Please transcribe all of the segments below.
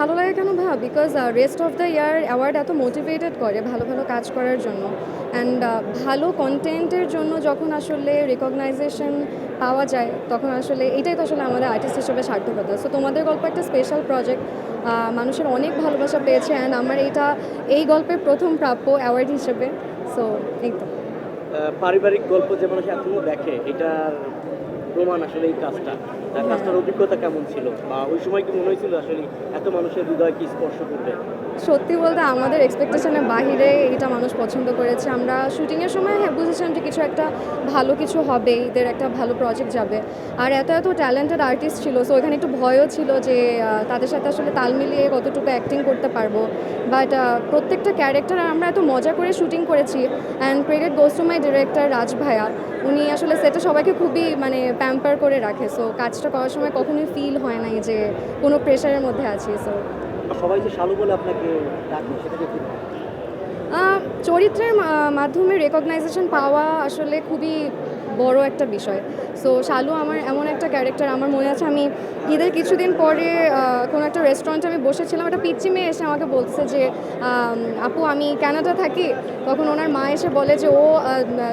ভালো লাগে কেন because rest of the year award এত মোটিভেটেড করে ভালো ভালো কাজ করার জন্য অ্যান্ড ভালো কন্টেন্টের জন্য যখন আসলে রেকগনাইজেশন পাওয়া যায় তখন আসলে এটাই তো আসলে আমাদের আর্টিস্ট হিসেবে সার্থকতা। সো তোমাদের গল্প একটা স্পেশাল প্রজেক্ট, মানুষের অনেক ভালোবাসা পেয়েছে অ্যান্ড আমার এই গল্পের প্রথম প্রাপ্য অ্যাওয়ার্ড হিসেবে। সো এই তো পারিবারিক গল্প যে মানুষ এখনো দেখে এটার প্রমাণ আসলে এই কাজটার অভিজ্ঞতা কেমন ছিল, বা ওই সময় কি মনে হয়েছিল আসলে এত মানুষের হৃদয় কি স্পর্শ করবে? সত্যি বলতে আমাদের এক্সপেকটেশনের বাহিরে এটা মানুষ পছন্দ করেছে। আমরা শুটিংয়ের সময় বুঝেছিলাম যে কিছু একটা ভালো কিছু হবে, এদের একটা ভালো প্রজেক্ট যাবে। আর এত এত ট্যালেন্টেড আর্টিস্ট ছিল, সো এখানে একটু ভয়ও ছিল যে তাদের সাথে আসলে তাল মিলিয়ে কতটুকু অ্যাক্টিং করতে পারবো। বাট প্রত্যেকটা ক্যারেক্টার আমরা এত মজা করে শুটিং করেছি and credit goes to my director Raj ভাইয়া। উনি আসলে সেটে সবাইকে খুবই প্যাম্পার করে রাখে। সো কাজটা করার সময় কখনোই ফিল হয় নাই যে কোনো প্রেশারের মধ্যে আছি। সো সবাই যে শালু বলে আপনাকে ডাকে সেটাকে কি চরিত্রের মাধ্যমে রেকগনাইজেশন পাওয়া আসলে খুবই বড় একটা বিষয়। সো শালু আমার এমন একটা ক্যারেক্টার, আমার মনে আছে আমি ঈদের কিছুদিন পরে কোনো একটা রেস্টুরেন্টে আমি বসেছিলাম, একটা পিচ্চি মেয়ে এসে আমাকে বলছে যে আপু আমি কানাডা থাকি। তখন ওনার মা এসে বলে যে ও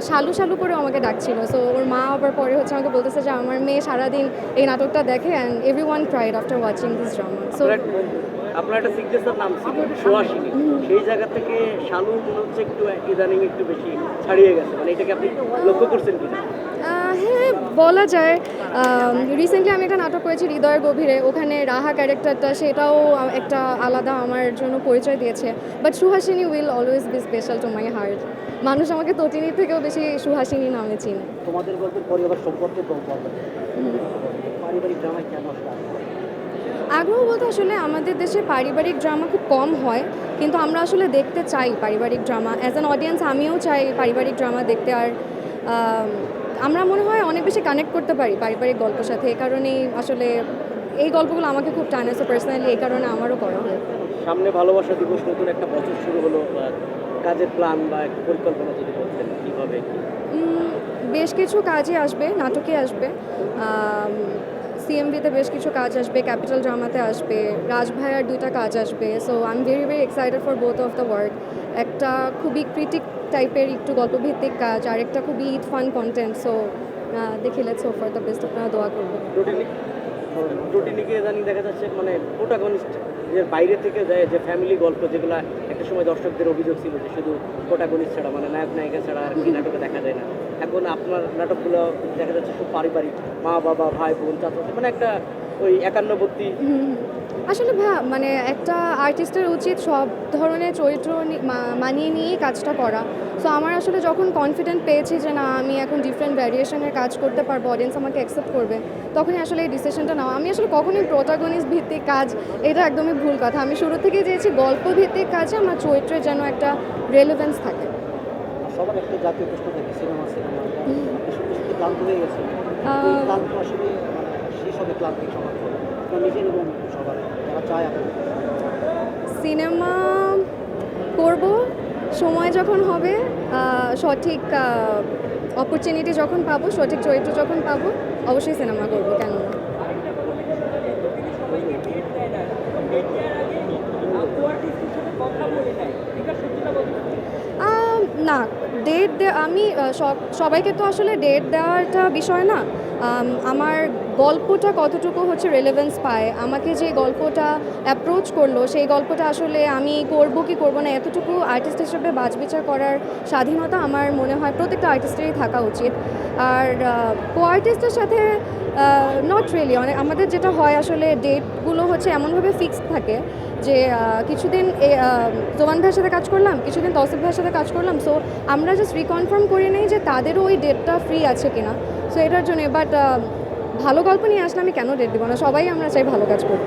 শালু শালু করে আমাকে ডাকছিল। সো ওর মা আবার পরে আমাকে বলতেছে যে আমার মেয়ে সারাদিন এই নাটকটা দেখে and everyone cried after watching this drama. So আপনার একটা সিগনেচার নাম ছিল সুহাসিনী, সেই জায়গা থেকে শালু মনে হচ্ছে একটু ইদানিং একটু বেশি ছাড়িয়ে গেছে, এটাকে আপনি লক্ষ্য করছেন কিনা? হ্যাঁ বলা যায়। রিসেন্টলি আমি একটা নাটক করেছি হৃদয়ের গভীরে, ওখানে রাহা ক্যারেক্টারটা সেটাও একটা আলাদা আমার জন্য পরিচয় দিয়েছে। But Suhasini will always be special to my heart. মানুষ আমাকে তটিনী থেকেও বেশি সুহাসিনী নামে চিনে। তোমাদের গল্পের পরিবার সম্পর্কে পারিবারিক ড্রামায় কেন আগ্রহ বলতে আসলে আমাদের দেশে পারিবারিক ড্রামা খুব কম হয়, কিন্তু আমরা আসলে দেখতে চাই পারিবারিক ড্রামা। অ্যাজ অ্যান অডিয়েন্স আমিও চাই পারিবারিক ড্রামা দেখতে। আর আমরা মনে হয় অনেক বেশি কানেক্ট করতে পারি পারিবারিক গল্পের সাথে। এই কারণেই আসলে এই গল্পগুলো আমাকে খুব টানে। সো পার্সোনালি এই কারণে আমারও করা হয়। সামনে ভালোবাসা দিবস, নতুন একটা বছর শুরু হলো, কাজের প্ল্যান বা একটা পরিকল্পনা যদি করতেন কীভাবে? বেশ কিছু কাজে আসবে, নাটকে আসবে, সিএমভিতে বেশ কিছু কাজ আসবে, ক্যাপিটাল ড্রামাতে আসবে, রাজ ভাইয়ার 2টা কাজ আসবে। So I am very very excited for both of the work. একটা খুবই ক্রিটিক টাইপের একটু গল্পভিত্তিক কাজ, আর একটা খুবই ফান কন্টেন্ট। সো দেখি let's hope for the best, আপনারা দোয়া করবেন। রুটিনিকে জানি দেখা যাচ্ছে প্রোটাগনিস্ট যে বাইরে থেকে যায়, যে ফ্যামিলি গল্প যেগুলো একটা সময় দর্শকদের অভিযোগ ছিল যে শুধু প্রোটাগনিস্ট ছাড়া নায়ক নায়িকা ছাড়া আর কি নাটকে দেখা যায় না। এখন আপনার নাটকগুলো দেখা যাচ্ছে খুব পারিবারিক, মা বাবা ভাই বোন চাচা, একটা ওই একান্নবর্তী। আসলে একটা আর্টিস্টের উচিত সব ধরনের চরিত্র মানিয়ে নিয়েই কাজটা করা। সো আমার আসলে যখন কনফিডেন্ট পেয়েছি যে না আমি এখন ডিফারেন্ট ভ্যারিয়েশনের কাজ করতে পারবো, অডিয়েন্স আমাকে অ্যাকসেপ্ট করবে, তখনই আসলে এই ডিসিশনটা নেওয়া। আমি আসলে কখনোই প্রোটাগনিস্ট ভিত্তিক কাজ, এটা একদমই ভুল কথা। আমি শুরু থেকেই চেয়েছি গল্প ভিত্তিক কাজে আমার চরিত্রের যেন একটা রেলেভেন্স থাকে। সবার একটা জাতীয় প্রশ্ন থাকে, সিনেমা ক্লান্ত হয়ে গেছে, ক্লান্ত আসলে শেষ হবে ক্লান্তিক সমাজ নিজের এবং সবার যারা চায় আপনি সিনেমা করব, সময় যখন হবে, সঠিক অপরচুনিটি যখন পাবো, সঠিক চরিত্র যখন পাবো, অবশ্যই সিনেমা করব, কেন না। না ডেট আমি সবাইকে তো আসলে ডেট দেওয়াটা বিষয় না। আমার গল্পটা কতটুকু রেলেভেন্স পায়, আমাকে যে গল্পটা অ্যাপ্রোচ করলো সেই গল্পটা আসলে আমি করব কি করব না, এতটুকু আর্টিস্ট হিসেবে বাছবিচার করার স্বাধীনতা আমার মনে হয় প্রত্যেকটা আর্টিস্টেরই থাকা উচিত। আর কো আর্টিস্টের সাথে নট রিয়েলি, আমাদের যেটা হয় আসলে ডেটগুলো এমনভাবে ফিক্সড থাকে যে কিছুদিন জোয়ান ভাইয়ের সাথে কাজ করলাম, কিছুদিন তৌসিফ ভাইয়ের সাথে কাজ করলাম। সো আমরা জাস্ট রিকনফার্ম করে নিই যে তাদেরও ওই ডেটটা ফ্রি আছে কিনা। সো এটার জন্য। বাট ভালো গল্প নিয়ে আসলে আমি কেন ডেট দেবো না, সবাই আমরা চাই ভালো কাজ করতে।